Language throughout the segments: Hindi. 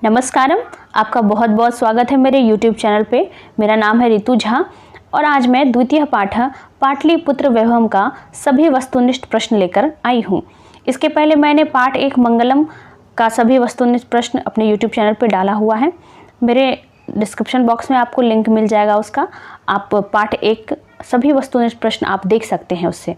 नमस्कारम, आपका बहुत बहुत स्वागत है मेरे YouTube चैनल पे। मेरा नाम है रितु झा और आज मैं द्वितीय पाठ पाटलिपुत्र वैभवम का सभी वस्तुनिष्ठ प्रश्न लेकर आई हूँ। इसके पहले मैंने पाठ 1 मंगलम का सभी वस्तुनिष्ठ प्रश्न अपने YouTube चैनल पे डाला हुआ है। मेरे डिस्क्रिप्शन बॉक्स में आपको लिंक मिल जाएगा उसका। आप पाठ 1 सभी वस्तुनिष्ठ प्रश्न आप देख सकते हैं उससे।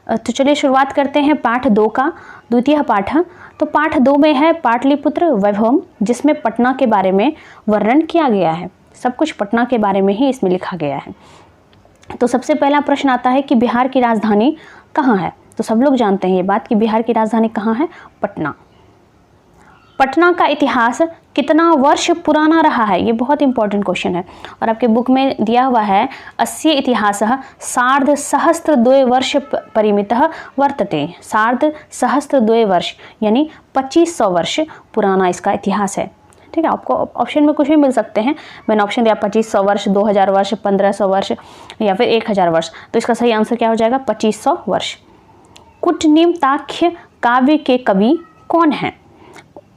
तो चलिए शुरुआत करते हैं पाठ 2 का, द्वितीय पाठ। तो पाठ 2 में है पाटलिपुत्र वैभवम, जिसमें पटना के बारे में वर्णन किया गया है। सब कुछ पटना के बारे में ही इसमें लिखा गया है। तो सबसे पहला प्रश्न आता है कि बिहार की राजधानी कहाँ है। तो सब लोग जानते हैं ये बात कि बिहार की राजधानी कहाँ है, पटना। पटना का इतिहास कितना वर्ष पुराना रहा है, ये बहुत इंपॉर्टेंट क्वेश्चन है और आपके बुक में दिया हुआ है। अस्य इतिहास सार्धसहस्रद्वय वर्ष परिमितः वर्तते। सार्धसहस्रद्वय वर्ष यानी 2500 वर्ष पुराना इसका इतिहास है। ठीक है, आपको ऑप्शन में कुछ भी मिल सकते हैं। मैंने ऑप्शन दिया 2500 वर्ष, 2000 वर्ष, 1500 वर्ष या फिर 1000 वर्ष। तो इसका सही आंसर क्या हो जाएगा, 2500 वर्ष। कुटनिम्ताख्य काव्य के कवि कौन हैं।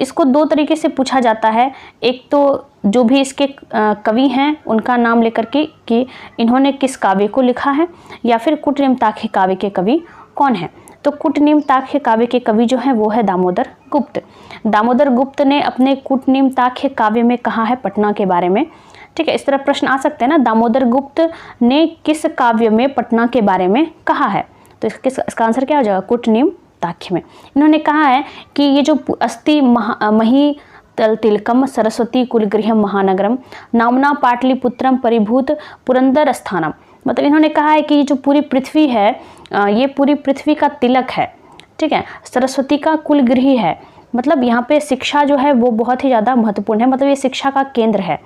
इसको 2 तरीके से पूछा जाता है। एक तो जो भी इसके कवि हैं उनका नाम लेकर के कि इन्होंने किस काव्य को लिखा है, या फिर कुटनिम्ताख्य काव्य के कवि कौन हैं। तो कुटनिम्ताख्य काव्य के कवि जो हैं वो है दामोदर गुप्त। दामोदर गुप्त ने अपने कुटनिम्ताख्य काव्य में कहा है पटना के बारे में। ठीक है, इस तरह प्रश्न आ सकते हैं ना, दामोदर गुप्त ने किस काव्य में पटना के बारे में कहा है। तो इसका आंसर क्या हो जाएगा, कुटनिम्ताख्य में। इन्होंने कहा है कि ये जो अस्ति मही तिलकम सरस्वती कुलगृहम महानगरम नामना पाटलिपुत्रम परिभूत पुरंदर स्थानम। मतलब इन्होंने कहा है कि ये जो पूरी पृथ्वी है, ये पूरी पृथ्वी का तिलक है। ठीक है, सरस्वती का कुलगृह है। मतलब यहाँ पे शिक्षा जो है वो बहुत ही ज़्यादा महत्वपूर्ण है। मतलब ये शिक्षा का केंद्र है।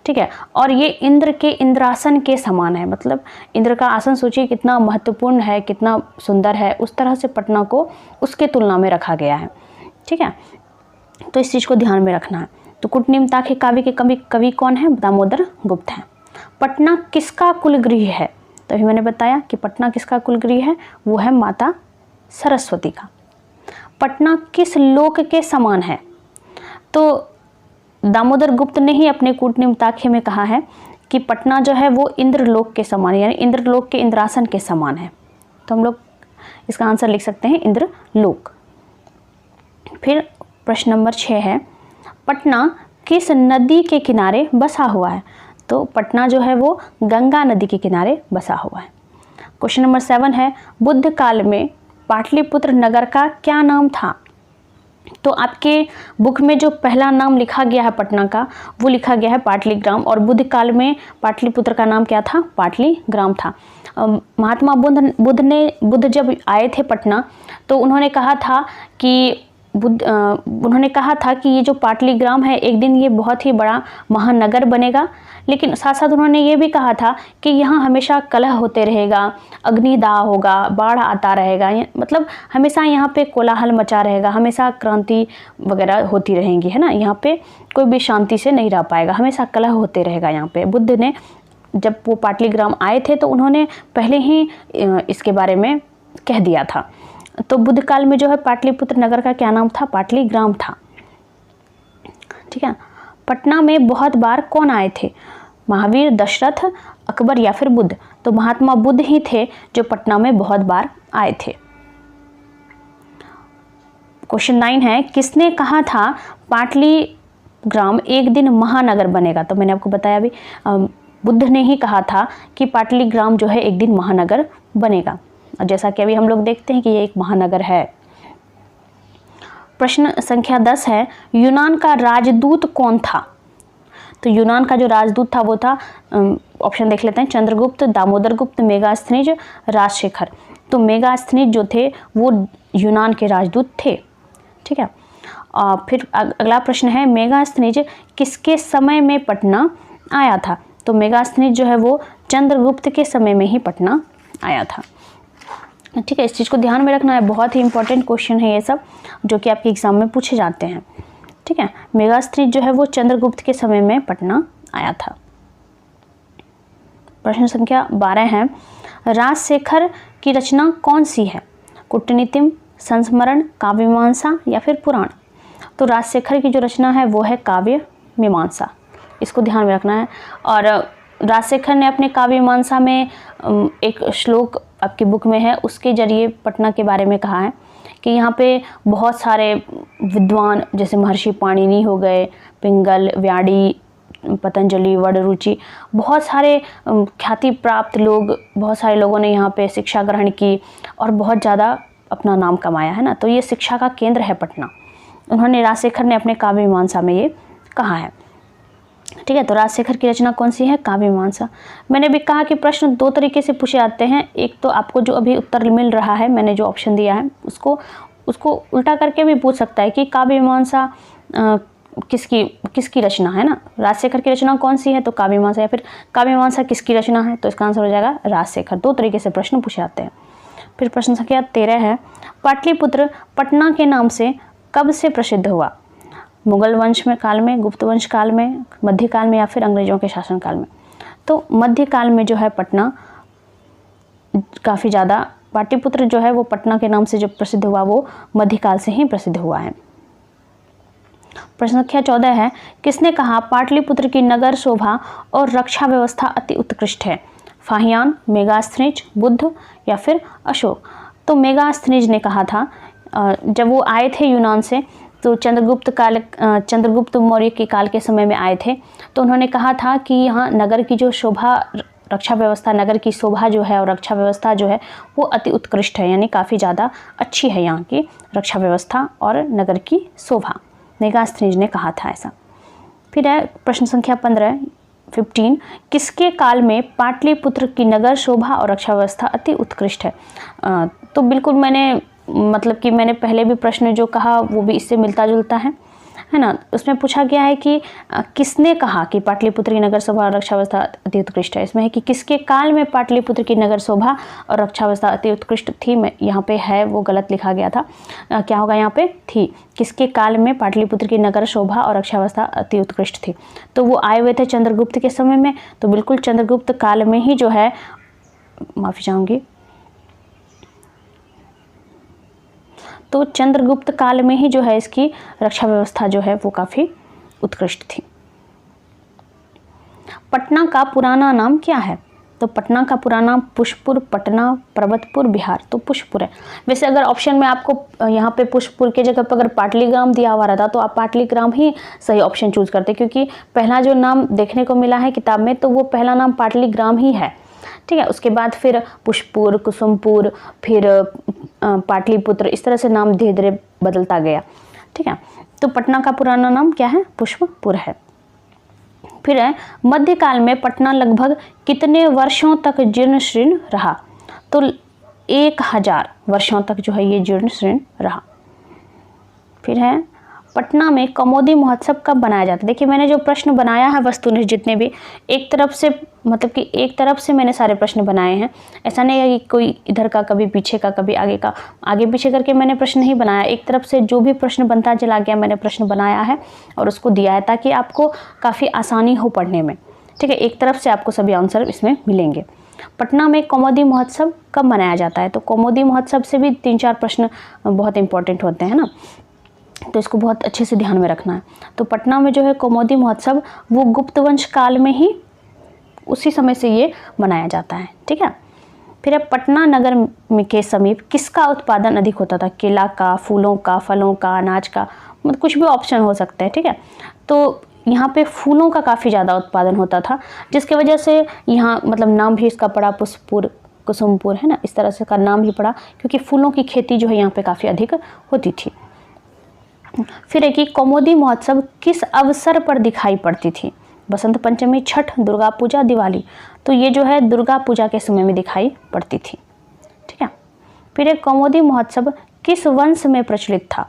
ठीक है, और ये इंद्र के इंद्रासन के समान है। मतलब इंद्र का आसन सोचिए कितना महत्वपूर्ण है, कितना सुंदर है। उस तरह से पटना को उसके तुलना में रखा गया है। ठीक है, तो इस चीज़ को ध्यान में रखना है। तो कुटनिम्ताख्य काव्य के कवि कौन है, दामोदर गुप्त हैं। पटना किसका कुलगृह है। तो अभी मैंने बताया कि पटना किसका कुलगृह है, वो है माता सरस्वती का। पटना किस लोक के समान है। तो दामोदर गुप्त ने ही अपने कुटनिम्ताख्य में कहा है कि पटना जो है वो इंद्रलोक के समान, यानी इंद्रलोक के इंद्रासन के समान है। तो हम लोग इसका आंसर लिख सकते हैं इंद्रलोक। फिर प्रश्न नंबर 6 है, पटना किस नदी के किनारे बसा हुआ है। तो पटना जो है वो गंगा नदी के किनारे बसा हुआ है। क्वेश्चन नंबर 7 है, बुद्ध काल में पाटलिपुत्र नगर का क्या नाम था। तो आपके बुक में जो पहला नाम लिखा गया है पटना का, वो लिखा गया है पाटलीग्राम, और बुद्ध काल में पाटलिपुत्र का नाम क्या था, पाटलीग्राम था। महात्मा बुद्ध जब आए थे पटना, तो उन्होंने कहा था कि ये जो पाटलीग्राम है एक दिन ये बहुत ही बड़ा महानगर बनेगा। लेकिन साथ साथ उन्होंने ये भी कहा था कि यहाँ हमेशा कलह होते रहेगा, अग्निदाह होगा, बाढ़ आता रहेगा। मतलब हमेशा यहाँ पे कोलाहल मचा रहेगा, हमेशा क्रांति वगैरह होती रहेंगी, है ना। यहाँ पे कोई भी शांति से नहीं रह पाएगा, हमेशा कलह होते रहेगा यहाँ पे। बुद्ध ने जब वो पाटलीग्राम आए थे तो उन्होंने पहले ही इसके बारे में कह दिया था। तो बुद्ध काल में जो है पाटलिपुत्र नगर का क्या नाम था, पाटलीग्राम था। ठीक है, पटना में बहुत बार कौन आए थे, महावीर, दशरथ, अकबर या फिर बुद्ध। तो महात्मा बुद्ध ही थे जो पटना में बहुत बार आए थे। क्वेश्चन 9 है, किसने कहा था पाटलीग्राम एक दिन महानगर बनेगा। तो मैंने आपको बताया अभी, बुद्ध ने ही कहा था कि पाटलीग्राम जो है एक दिन महानगर बनेगा। और जैसा कि अभी हम लोग देखते हैं कि ये एक महानगर है। प्रश्न संख्या 10 है, यूनान का राजदूत कौन था। तो यूनान का जो राजदूत था वो था, ऑप्शन देख लेते हैं, चंद्रगुप्त, दामोदर गुप्त, मेगास्थनीज, राजशेखर। तो मेगास्थनीज जो थे वो यूनान के राजदूत थे। ठीक है, फिर अगला प्रश्न है, मेगास्थनीज किसके समय में पटना आया था। तो मेगास्थनीज जो है वो चंद्रगुप्त के समय में ही पटना आया था। ठीक है, इस चीज़ को ध्यान में रखना है, बहुत ही इंपॉर्टेंट क्वेश्चन है ये सब, जो कि आपके एग्जाम में पूछे जाते हैं। ठीक है, मेगास्थनीज जो है वो चंद्रगुप्त के समय में पटना आया था। प्रश्न संख्या 12 है, राजशेखर की रचना कौन सी है, कूटनीतिम, संस्मरण, काव्यमीमांसा या फिर पुराण। तो राजशेखर की जो रचना है वो है काव्य मीमांसा, इसको ध्यान में रखना है। और राजशेखर ने अपने काव्य मीमांसा में एक श्लोक आपकी बुक में है, उसके जरिए पटना के बारे में कहा है कि यहाँ पे बहुत सारे विद्वान जैसे महर्षि पाणिनि हो गए, पिंगल, व्याड़ी, पतंजलि, वडरुचि, बहुत सारे ख्याति प्राप्त लोग, बहुत सारे लोगों ने यहाँ पे शिक्षा ग्रहण की और बहुत ज़्यादा अपना नाम कमाया है ना। तो ये शिक्षा का केंद्र है पटना। उन्होंने राजशेखर ने अपने काव्य मीमांसा में ये कहा है। ठीक है, तो राजशेखर की रचना कौन सी है? काव्य मीमांसा। मैंने भी कहा कि प्रश्न दो तरीके से पूछे जाते हैं। एक तो आपको जो अभी उत्तर मिल रहा है, मैंने जो ऑप्शन दिया है उसको उल्टा करके भी पूछ सकता है कि काव्य मीमांसा किसकी रचना है ना। राजशेखर की रचना कौन सी है? तो काव्य मीमांसा। या फिर काव्य मीमांसा किसकी रचना है? तो इसका आंसर हो जाएगा राजशेखर। दो तरीके से प्रश्न पूछे जाते हैं। फिर प्रश्न संख्या 13 है, पाटलिपुत्र पटना के नाम से कब से प्रसिद्ध हुआ? मुगल वंश में काल में, गुप्त वंश काल में, मध्यकाल में, या फिर अंग्रेजों के शासनकाल में? तो मध्यकाल में जो है पटना काफ़ी ज़्यादा, पाटलिपुत्र जो है वो पटना के नाम से जो प्रसिद्ध हुआ वो मध्यकाल से ही प्रसिद्ध हुआ है। प्रश्न संख्या 14 है, किसने कहा पाटलिपुत्र की नगर शोभा और रक्षा व्यवस्था अति उत्कृष्ट है? फाहियान, मेगास्थनीज, बुद्ध, या फिर अशोक? तो मेगास्थनीज ने कहा था जब वो आए थे यूनान से, तो चंद्रगुप्त मौर्य के काल के समय में आए थे, तो उन्होंने कहा था कि यहाँ नगर की जो शोभा, रक्षा व्यवस्था, नगर की शोभा जो है और रक्षा व्यवस्था जो है वो अति उत्कृष्ट है, यानी काफ़ी ज़्यादा अच्छी है यहाँ की रक्षा व्यवस्था और नगर की शोभा। मेगास्थनीज ने कहा था ऐसा। फिर है प्रश्न संख्या 15, किसके काल में पाटलिपुत्र की नगर शोभा और रक्षा व्यवस्था अति उत्कृष्ट है? तो बिल्कुल मैंने पहले भी प्रश्न जो कहा वो भी इससे मिलता जुलता है ना। उसमें पूछा गया है कि किसने कहा कि पाटलिपुत्र की नगर शोभा और रक्षा व्यवस्था अति उत्कृष्ट है। इसमें है कि किसके काल में पाटलिपुत्र की नगर शोभा और रक्षा व्यवस्था अति उत्कृष्ट थी। मैं यहाँ पे है वो गलत लिखा गया था, क्या होगा यहाँ पे? थी। किसके काल में पाटलिपुत्र की नगर शोभा और रक्षा व्यवस्था अति उत्कृष्ट थी? तो वो आए हुए थे चंद्रगुप्त के समय में, तो बिल्कुल चंद्रगुप्त काल में ही जो है, माफ़ी चाहूँगी, तो चंद्रगुप्त काल में ही जो है इसकी रक्षा व्यवस्था जो है वो काफ़ी उत्कृष्ट थी। पटना का पुराना नाम क्या है? तो पटना का पुराना पुष्पपुर, पटना, पर्वतपुर, बिहार। तो पुष्पपुर है। वैसे अगर ऑप्शन में आपको यहाँ पे पुष्पपुर के जगह पर अगर पाटलीग्राम दिया हुआ रहता तो आप पाटलीग्राम ही सही ऑप्शन चूज करते, क्योंकि पहला जो नाम देखने को मिला है किताब में तो वो पहला नाम पाटलीग्राम ही है। ठीक है, उसके बाद फिर पुष्पपुर, कुसुमपुर, फिर पाटलिपुत्र, इस तरह से नाम धीरे धीरे बदलता गया। ठीक है, तो पटना का पुराना नाम क्या है? पुष्पपुर है। फिर है, मध्यकाल में पटना लगभग कितने वर्षों तक जीर्ण शीर्ण रहा? तो 1000 वर्षों तक जो है ये जीर्ण शीर्ण रहा। फिर है, पटना में कमोदी महोत्सव कब बनाया जाता है? देखिए मैंने जो प्रश्न बनाया है वस्तुनिष्ठ जितने भी, एक तरफ से मैंने सारे प्रश्न बनाए हैं। ऐसा नहीं है कि कोई इधर का कभी पीछे का कभी आगे का, आगे पीछे करके मैंने प्रश्न नहीं बनाया। एक तरफ से जो भी प्रश्न बनता चला गया मैंने प्रश्न बनाया है और उसको दिया है ताकि आपको काफ़ी आसानी हो पढ़ने में। ठीक है, एक तरफ से आपको सभी आंसर इसमें मिलेंगे। पटना में कौमुदी महोत्सव कब मनाया जाता है? तो कौमुदी महोत्सव से भी 3-4 प्रश्न बहुत इंपॉर्टेंट होते हैं ना, तो इसको बहुत अच्छे से ध्यान में रखना है। तो पटना में जो है कौमुदी महोत्सव वो गुप्त वंश काल में ही उसी समय से ये मनाया जाता है। ठीक है, फिर अब पटना नगर के समीप किसका उत्पादन अधिक होता था? केला का, फूलों का, फलों का, अनाज का, मतलब कुछ भी ऑप्शन हो सकते हैं। ठीक है, तो यहाँ पे फूलों का काफ़ी ज़्यादा उत्पादन होता था, जिसकी वजह से यहाँ मतलब नाम भी इसका पड़ा पुष्पपुर, कुसुमपुर, है ना, इस तरह से का नाम भी पड़ा क्योंकि फूलों की खेती जो है यहाँ पे काफ़ी अधिक होती थी। फिर एक कौमुदी महोत्सव किस अवसर पर दिखाई पड़ती थी? बसंत पंचमी, छठ, दुर्गा पूजा, दिवाली। तो ये जो है दुर्गा पूजा के समय में दिखाई पड़ती थी। ठीक है, फिर एक कौमुदी महोत्सव किस वंश में प्रचलित था?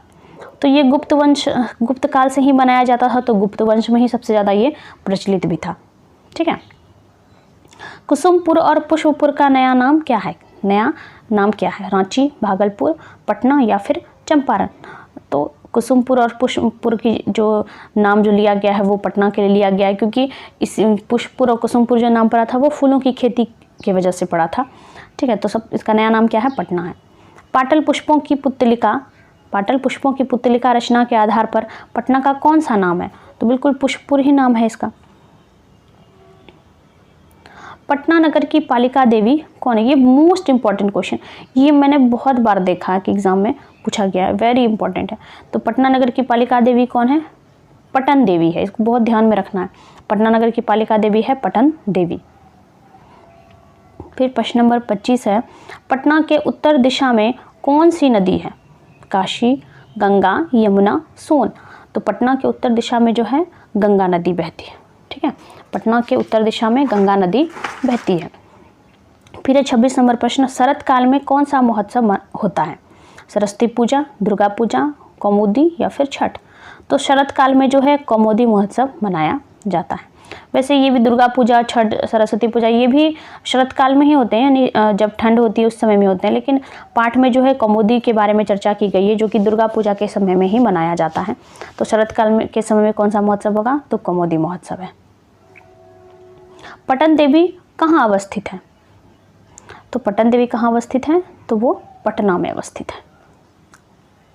तो ये गुप्त काल से ही मनाया जाता था, तो गुप्त वंश में ही सबसे ज़्यादा ये प्रचलित भी था। ठीक है, कुसुमपुर और पुष्पपुर का नया नाम क्या है? नया नाम क्या है? रांची, भागलपुर, पटना या फिर चंपारण। तो कुसुमपुर और पुष्पपुर की जो नाम जो लिया गया है वो पटना के लिए लिया गया है, क्योंकि इस पुष्पपुर और कुसुमपुर जो नाम पड़ा था वो फूलों की खेती की वजह से पड़ा था। ठीक है, तो सब इसका नया नाम क्या है? पटना है। पाटल पुष्पों की पुतलिका पाटल पुष्पों की पुतलिका रचना के आधार पर पटना का कौन सा नाम है? तो बिल्कुल पुष्पपुर ही नाम है इसका। पटना नगर की पालिका देवी कौन है? ये मोस्ट इंपॉर्टेंट क्वेश्चन, ये मैंने बहुत बार देखा है कि एग्जाम में पूछा गया है, वेरी इंपॉर्टेंट है। तो पटना नगर की पालिका देवी कौन है? पटन देवी है, इसको बहुत ध्यान में रखना है। पटना नगर की पालिका देवी है पटन देवी। फिर प्रश्न नंबर 25 है, पटना के उत्तर दिशा में कौन सी नदी है? काशी, गंगा, यमुना, सोन। तो पटना के उत्तर दिशा में जो है गंगा नदी बहती है। ठीक है, पटना के उत्तर दिशा में गंगा नदी बहती है। फिर 26 नंबर प्रश्न, शरत काल में कौन सा महोत्सव होता है? सरस्वती पूजा, दुर्गा पूजा, कौमुदी या फिर छठ। तो शरत काल में जो है कौमुदी महोत्सव मनाया जाता है। वैसे ये भी दुर्गा पूजा, छठ, सरस्वती पूजा ये भी शरत काल में ही होते हैं, यानी जब ठंड होती है उस समय में होते हैं, लेकिन पाठ में जो है कौमुदी के बारे में चर्चा की गई है जो कि दुर्गा पूजा के समय में ही मनाया जाता है। तो शरत काल में के समय में कौन सा महोत्सव होगा? तो कौमुदी महोत्सव है। पटन देवी कहाँ अवस्थित है? तो पटन देवी कहाँ अवस्थित है? तो वो पटना में अवस्थित है।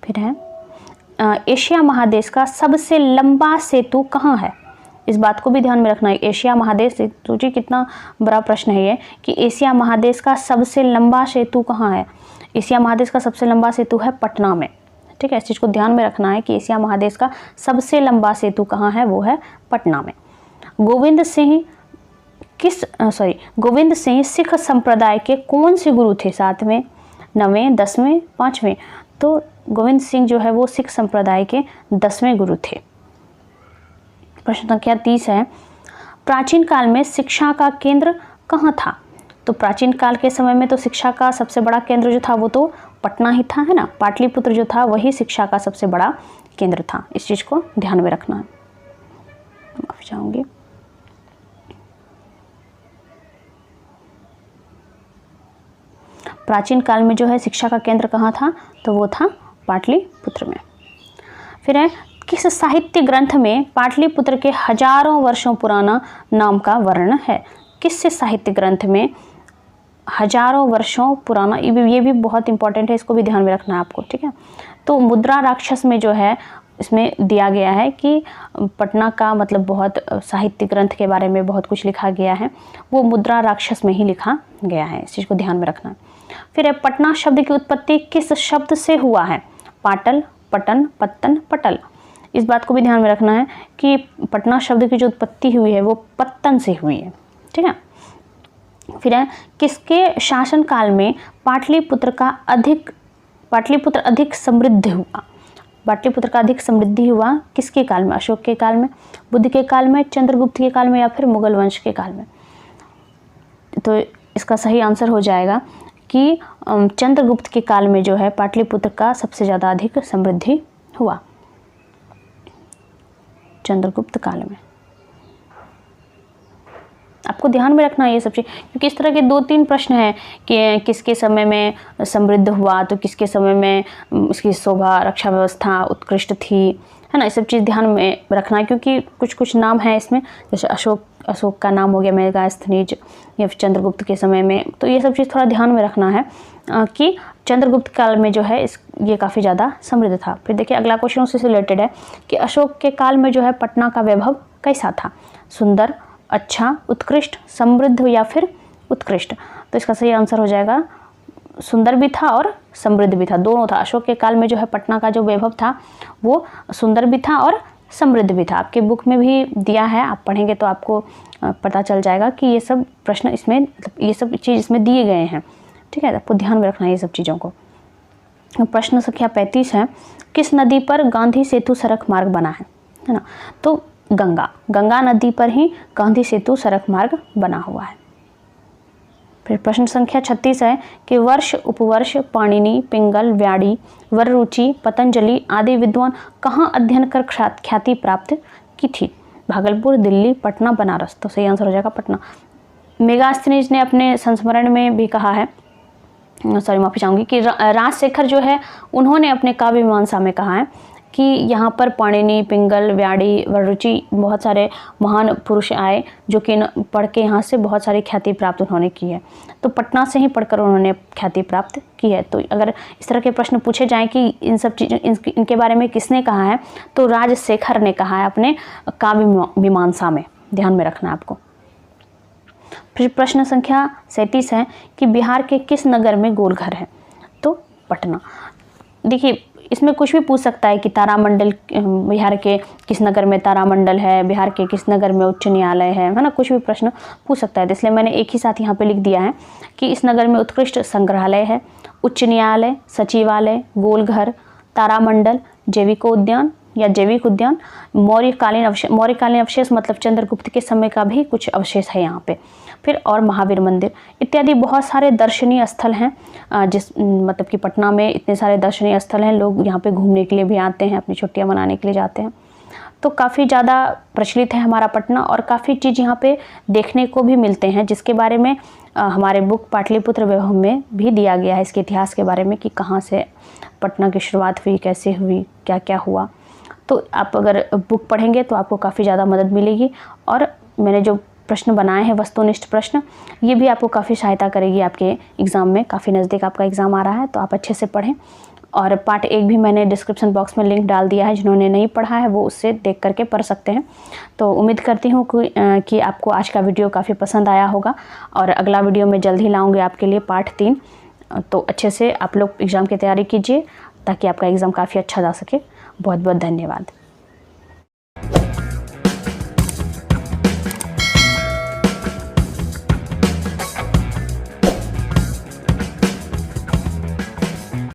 फिर है एशिया महादेश का सबसे लंबा सेतु कहाँ है? इस बात को भी ध्यान में रखना है। एशिया महादेश, सोचिए कितना बड़ा प्रश्न है ये कि एशिया महादेश का सबसे लंबा सेतु कहाँ है? एशिया महादेश का सबसे लंबा सेतु है पटना में। ठीक है, इस चीज़ को ध्यान में रखना है कि एशिया महादेश का सबसे लंबा सेतु कहाँ है? वो है पटना में। गोविंद सिंह सिख संप्रदाय के कौन से गुरु थे? 7वें, 9वें, 10वें, 5वें। तो गोविंद सिंह जो है वो सिख संप्रदाय के 10वें गुरु थे। प्रश्न संख्या 30 है, प्राचीन काल में शिक्षा का केंद्र कहाँ था? तो प्राचीन काल के समय में तो शिक्षा का सबसे बड़ा केंद्र जो था वो तो पटना ही था, है ना। पाटलिपुत्र जो था वही शिक्षा का सबसे बड़ा केंद्र था। इस चीज़ को ध्यान में रखना है। माफी चाहूँगी। प्राचीन काल में जो है शिक्षा का केंद्र कहाँ था? तो वो था पाटलिपुत्र में। फिर है, किस साहित्य ग्रंथ में पाटलिपुत्र के हजारों वर्षों पुराना नाम का वर्णन है? किस साहित्य ग्रंथ में हजारों वर्षों पुराना, ये भी बहुत इंपॉर्टेंट है, इसको भी ध्यान में रखना है आपको। ठीक है, तो मुद्रा राक्षस में जो है इसमें दिया गया है कि पटना का मतलब बहुत साहित्य ग्रंथ के बारे में बहुत कुछ लिखा गया है, वो मुद्रा राक्षस में ही लिखा गया है। इस चीज़ को ध्यान में रखना है। फिर है, पटना शब्द की उत्पत्ति किस शब्द से हुआ है? पाटल, पटन, पत्तन, पटल। इस बात को भी ध्यान में रखना है कि पटना शब्द की जो उत्पत्ति हुई है वो पत्तन से हुई है। ठीक है, फिर है, किसके शासन काल में पाटलिपुत्र अधिक समृद्ध हुआ? पाटलिपुत्र का अधिक समृद्धि हुआ किसके काल में? अशोक के काल में, बुद्ध के काल में, चंद्रगुप्त के काल में या फिर मुगल वंश के काल में? तो इसका सही आंसर हो जाएगा कि चंद्रगुप्त के काल में जो है पाटलिपुत्र का सबसे ज़्यादा अधिक समृद्धि हुआ, चंद्रगुप्त काल में। आपको ध्यान में रखना ये सब चीज़, क्योंकि इस तरह के 2-3 प्रश्न हैं कि किसके समय में समृद्ध हुआ, तो किसके समय में इसकी शोभा रक्षा व्यवस्था उत्कृष्ट थी, है ना। ये सब चीज़ ध्यान में रखना है, क्योंकि कुछ नाम है इसमें, जैसे अशोक का नाम हो गया मेगास्थनीज, या फिर चंद्रगुप्त के समय में। तो ये सब चीज़ थोड़ा ध्यान में रखना है कि चंद्रगुप्त काल में जो है ये काफ़ी ज़्यादा समृद्ध था। फिर देखिए अगला क्वेश्चन उससे रिलेटेड है कि अशोक के काल में जो है पटना का वैभव कैसा था? सुंदर, अच्छा, उत्कृष्ट, समृद्ध या फिर उत्कृष्ट? तो इसका सही आंसर हो जाएगा सुंदर भी था और समृद्ध भी था, दोनों था। अशोक के काल में जो है पटना का जो वैभव था वो सुंदर भी था और समृद्ध भी था। आपके बुक में भी दिया है, आप पढ़ेंगे तो आपको पता चल जाएगा कि ये सब प्रश्न इसमें, ये सब चीज़ इसमें दिए गए हैं। ठीक है, आपको ध्यान में रखना है ये सब चीज़ों को। प्रश्न संख्या 35 है, किस नदी पर गांधी सेतु सड़क मार्ग बना है ना? तो गंगा नदी पर ही गांधी सेतु सड़क मार्ग बना हुआ है। फिर प्रश्न संख्या 36 है कि वर्ष, उपवर्ष, पाणिनि, पिंगल, व्याड़ी, वररुचि, पतंजलि आदि विद्वान कहाँ अध्ययन कर ख्याति प्राप्त की थी? भागलपुर, दिल्ली, पटना, बनारस? तो सही आंसर हो जाएगा पटना। मेगास्थनीज ने अपने संस्मरण में भी कहा है, माफी चाहूँगी, कि राजशेखर जो है उन्होंने अपने काव्य मीमांसा में कहा है कि यहाँ पर पाणिनि, पिंगल, व्याड़ी, वरुचि बहुत सारे महान पुरुष आए जो कि पढ़ के यहाँ से बहुत सारी ख्याति प्राप्त उन्होंने की है। तो पटना से ही पढ़कर उन्होंने ख्याति प्राप्त की है। तो अगर इस तरह के प्रश्न पूछे जाएं कि इन सब चीज़ों इनके बारे में किसने कहा है, तो राजशेखर ने कहा है अपने काव्य मीमांसा में। ध्यान में रखना आपको। फिर प्रश्न संख्या 37 है कि बिहार के किस नगर में गोलघर है? तो पटना। देखिए, इसमें कुछ भी पूछ सकता है कि तारामंडल, बिहार के किस नगर में तारामंडल है, बिहार के किस नगर में उच्च न्यायालय है ना, कुछ भी प्रश्न पूछ सकता है। तो इसलिए मैंने एक ही साथ यहाँ पे लिख दिया है कि इस नगर में उत्कृष्ट संग्रहालय है, उच्च न्यायालय, सचिवालय, गोलघर, तारामंडल, जैविक उद्यान या जैविक उद्यान, मौर्यकालीन अवशेष मतलब चंद्रगुप्त के समय का भी कुछ अवशेष है यहाँ पे, फिर और महावीर मंदिर इत्यादि बहुत सारे दर्शनीय स्थल हैं। मतलब कि पटना में इतने सारे दर्शनीय स्थल हैं, लोग यहाँ पे घूमने के लिए भी आते हैं, अपनी छुट्टियाँ मनाने के लिए जाते हैं। तो काफ़ी ज़्यादा प्रचलित है हमारा पटना और काफ़ी चीज़ यहाँ पे देखने को भी मिलते हैं, जिसके बारे में हमारे बुक पाटलिपुत्र वैभव में भी दिया गया है, इसके इतिहास के बारे में कि कहाँ से पटना की शुरुआत हुई, कैसे हुई, क्या क्या हुआ। तो आप अगर बुक पढ़ेंगे तो आपको काफ़ी ज़्यादा मदद मिलेगी। और मैंने जो प्रश्न बनाए हैं वस्तुनिष्ठ प्रश्न, ये भी आपको काफ़ी सहायता करेगी आपके एग्ज़ाम में। काफ़ी नज़दीक आपका एग्ज़ाम आ रहा है, तो आप अच्छे से पढ़ें। और पार्ट 1 भी मैंने डिस्क्रिप्शन बॉक्स में लिंक डाल दिया है, जिन्होंने नहीं पढ़ा है वो उससे देख करके पढ़ सकते हैं। तो उम्मीद करती हूँ कि आपको आज का वीडियो काफ़ी पसंद आया होगा और अगला वीडियो मैं जल्द ही लाऊँगी आपके लिए पार्ट 3। तो अच्छे से आप लोग एग्ज़ाम की तैयारी कीजिए ताकि आपका एग्ज़ाम काफ़ी अच्छा जा सके। बहुत बहुत धन्यवाद।